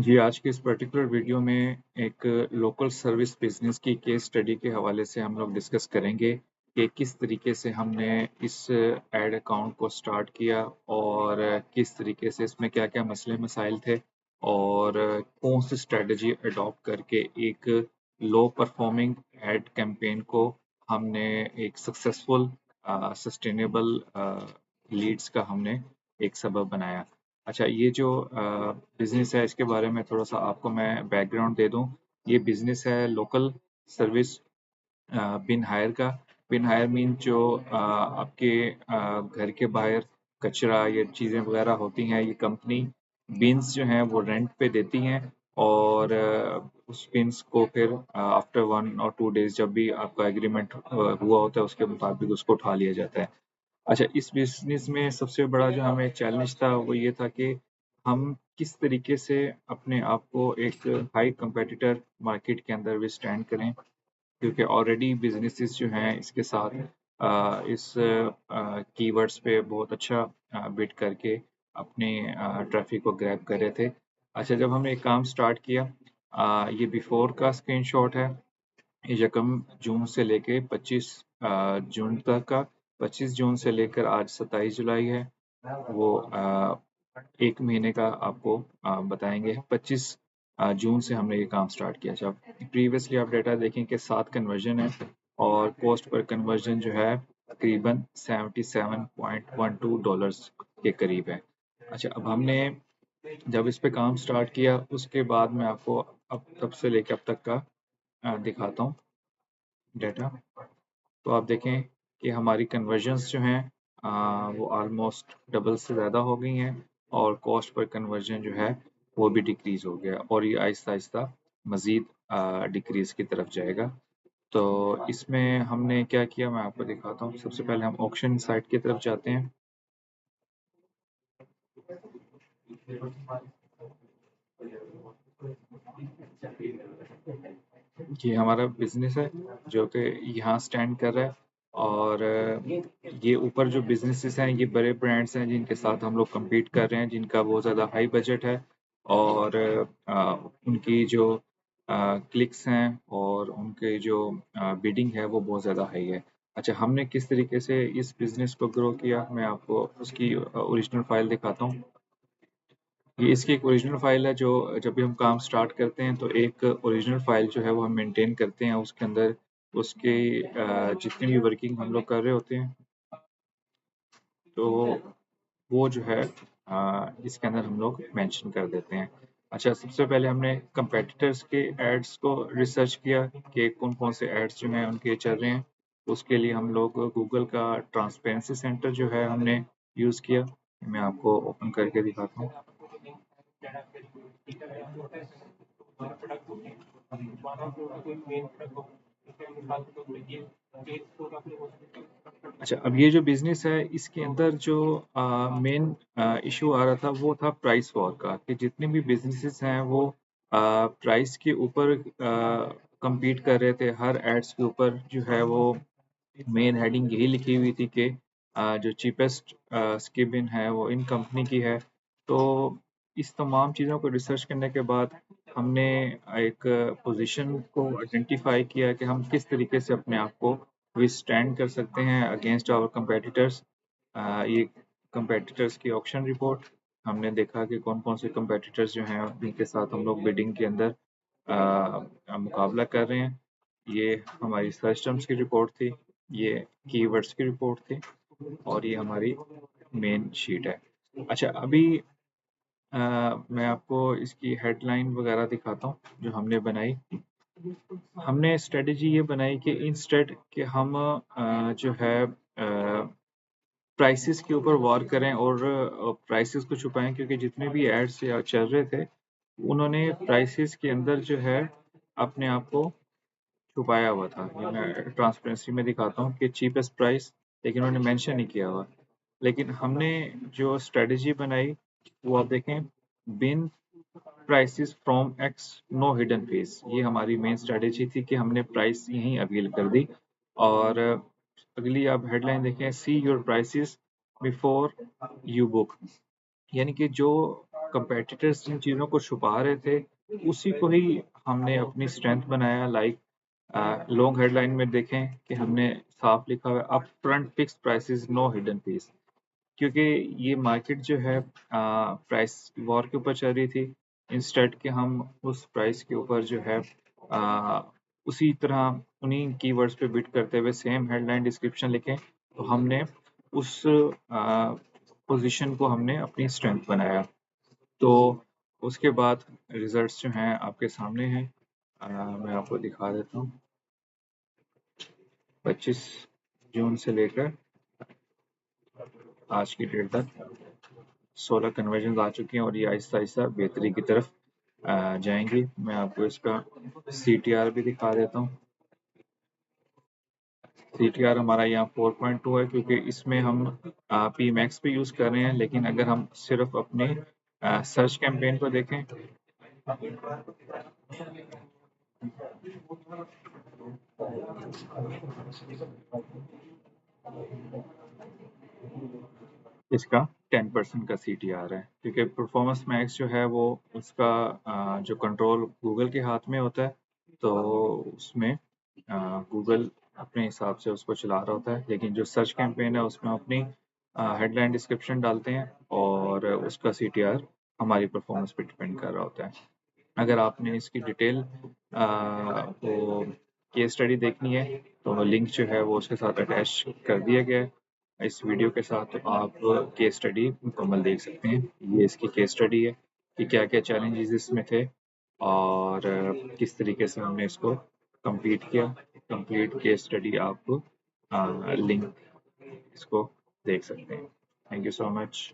जी, आज की इस पर्टिकुलर वीडियो में एक लोकल सर्विस बिजनेस की केस स्टडी के हवाले से हम लोग डिस्कस करेंगे कि किस तरीके से हमने इस एड अकाउंट को स्टार्ट किया और किस तरीके से इसमें क्या-क्या मसले मसाइल थे और कौन सी स्ट्रेटजी अडॉप्ट करके एक लो परफॉर्मिंग एड कैंपेन को हमने एक सक्सेसफुल सस्टेनेबल लीड्स का हमने एक सबब बनाया। अच्छा, ये जो बिज़नेस है इसके बारे में थोड़ा-सा आपको मैं बैकग्राउंड दे दूँ। ये बिज़नेस है लोकल सर्विस बिन हायर का। बिन हायर मीन जो आपके घर के बाहर कचरा या चीज़ें वगैरह होती हैं, ये कंपनी बिन्स जो हैं वो रेंट पे देती हैं और उस बिन्स को फिर आफ्टर 1 और 2 डेज़ जब भी आपका एग्रीमेंट हुआ होता है उसके मुताबिक उसको उठा लिया जाता है। अच्छा, इस बिज़नेस में सबसे बड़ा जो हमें चैलेंज था वो ये था कि हम किस तरीके से अपने आप को एक हाई कॉम्पिटिटर मार्केट के अंदर विथस्टैंड करें, क्योंकि ऑलरेडी बिज़नेसेस जो हैं इसके साथ इस कीवर्ड्स पे बहुत अच्छा बिड करके अपने ट्रैफ़िक को ग्रैब कर रहे थे। अच्छा, जब हमने ये काम स्टार्ट किया, ये बिफ़ोर का स्क्रीनशॉट है। यकम जून से लेके 25 जून तक का। 25 जून से लेकर आज 27 जुलाई है। वो 1 महीने का आपको बताएँगे। 25 जून से हमने ये काम स्टार्ट किया। अच्छा, प्रीवियसली आप डेटा देखें कि 7 कन्वर्जन है और कॉस्ट पर कन्वर्जन जो है तकरीबन $77.12 के करीब है। अच्छा, अब हमने जब इस पे काम स्टार्ट किया उसके बाद मैं आपको अब तब से लेके अब तक का दिखाता हूँ डेटा। तो आप देखें कि हमारी कन्वर्जन्स जो हैं वो ऑलमोस्ट डबल से ज़्यादा हो गई हैं और कॉस्ट पर कन्वर्जन जो है वो भी डिक्रीज़ हो गया और ये आहिस्ता-आहिस्ता मज़ीद डिक्रीज़ की तरफ जाएगा। तो इसमें हमने क्या किया मैं आपको दिखाता हूँ। सबसे पहले हम ऑक्शन साइट की तरफ जाते हैं। ये हमारा बिज़नेस है जो कि यहाँ स्टैंड कर रहा है और ये ऊपर जो बिज़नेसेस हैं ये बड़े ब्रांड्स हैं जिनके साथ हम लोग कम्पीट कर रहे हैं, जिनका बहुत ज़्यादा हाई बजट है और उनकी जो क्लिक्स हैं और उनके जो बिडिंग है वो बहुत ज़्यादा हाई है। अच्छा, हमने किस तरीके से इस बिज़नेस को ग्रो किया मैं आपको उसकी ओरिजिनल फाइल दिखाता हूँ। ये इसकी एक ओरिजिनल फाइल है जो जब भी हम काम स्टार्ट करते हैं तो एक ओरिजिनल फाइल जो है वो हम मेंटेन करते हैं। उसके अंदर उसके जितनी भी वर्किंग हम लोग कर रहे होते हैं तो वो जो है इसके अंदर हम लोग मेंशन कर देते हैं। अच्छा, सबसे पहले हमने कंपेटिटर्स के एड्स को रिसर्च किया कि कौन-कौन से एड्स जो हैं उनके चल रहे हैं। उसके लिए हम लोग गूगल का ट्रांसपेरेंसी सेंटर जो है हमने यूज़ किया। मैं आपको ओपन करके दिखाता हूँ। अच्छा, अब ये जो बिज़नेस है इसके अंदर जो मेन इश्यू आ रहा था वो था प्राइस वॉर का कि जितने भी बिज़नेसेस हैं वो प्राइस के ऊपर कम्पीट कर रहे थे। हर एड्स के ऊपर जो है वो मेन हेडिंग यही लिखी हुई थी कि जो चीपेस्ट स्किबिन है वो इन कंपनी की है। तो इस तमाम चीज़ों को रिसर्च करने के बाद हमने एक पोजीशन को आइडेंटिफाई किया कि हम किस तरीके से अपने आप को विथस्टैंड कर सकते हैं अगेंस्ट आवर कंपेटिटर्स। ये कंपेटिटर्स की ऑक्शन रिपोर्ट हमने देखा कि कौन-कौन से कंपेटिटर्स जो हैं जिनके साथ हम लोग बिडिंग के अंदर मुकाबला कर रहे हैं। ये हमारी सर्च टर्म्स की रिपोर्ट थी, ये कीवर्ड्स की रिपोर्ट थी और ये हमारी मेन शीट है। अच्छा, अभी मैं आपको इसकी हेडलाइन वगैरह दिखाता हूँ जो हमने बनाई। हमने स्ट्रेटजी ये बनाई कि इंस्टेड कि हम जो है प्राइसेस के ऊपर वॉर करें और प्राइसेस को छुपाएं, क्योंकि जितने भी एड्स या चल रहे थे उन्होंने प्राइसेस के अंदर जो है अपने आप को छुपाया हुआ था। ये मैं ट्रांसपेरेंसी में दिखाता हूँ कि चीपेस्ट प्राइस, लेकिन उन्होंने मेंशन नहीं किया हुआ। लेकिन हमने जो स्ट्रेटजी बनाई वो आप देखें, bin prices from X, no hidden fees. ये हमारी मेन स्ट्रेटजी थी कि हमने प्राइस यहीं अवील कर दी। और अगली आप हेडलाइन देखें, see your prices before you book, यानी कि जो कंपेटिटर्स जिन चीज़ों को छुपा रहे थे, उसी को ही हमने अपनी स्ट्रेंथ बनाया। लाइक लॉन्ग हेडलाइन में देखें कि हमने साफ लिखा हुआ है upfront fixed prices no hidden fees, क्योंकि ये मार्केट जो है प्राइस वॉर के ऊपर चल रही थी। इंस्टेड के हम उस प्राइस के ऊपर जो है आ, उसी तरह उन्हीं कीवर्ड्स पे बिट करते हुए सेम हेडलाइन डिस्क्रिप्शन लिखें, तो हमने उस पोजीशन को हमने अपनी स्ट्रेंथ बनाया। तो उसके बाद रिजल्ट्स जो हैं आपके सामने हैं। मैं आपको दिखा देता हूँ। 25 जून से लेकर आज की डेट तक 16 कन्वर्जन आ चुकी हैं और ये आहिस्ता आहिस्ता बेहतरी की तरफ जाएंगी। मैं आपको इसका CTR भी दिखा देता हूँ। CTR हमारा यहाँ 4.2 है, क्योंकि इसमें हम PMAX भी यूज़ कर रहे हैं। लेकिन अगर हम सिर्फ अपने सर्च कैंपेन को देखें, इसका 10% का CTR है, क्योंकि परफॉर्मेंस मैक्स जो है वो उसका जो कंट्रोल गूगल के हाथ में होता है, तो उसमें गूगल अपने हिसाब से उसको चला रहा होता है। लेकिन जो सर्च कैंपेन है उसमें अपनी हेडलाइन डिस्क्रिप्शन डालते हैं और उसका CTR हमारी परफॉर्मेंस पे डिपेंड कर रहा होता है। अगर आपने इसकी डिटेल वो केस स्टडी देखनी है तो लिंक जो है वो उसके साथ अटैच कर दिया गया है इस वीडियो के साथ। तो आप केस स्टडी मुकम्मल देख सकते हैं। ये इसकी केस स्टडी है कि क्या क्या चैलेंजेस इसमें थे और किस तरीके से हमने इसको कंप्लीट किया। कंप्लीट केस स्टडी आप लिंक इसको देख सकते हैं। Thank you so much.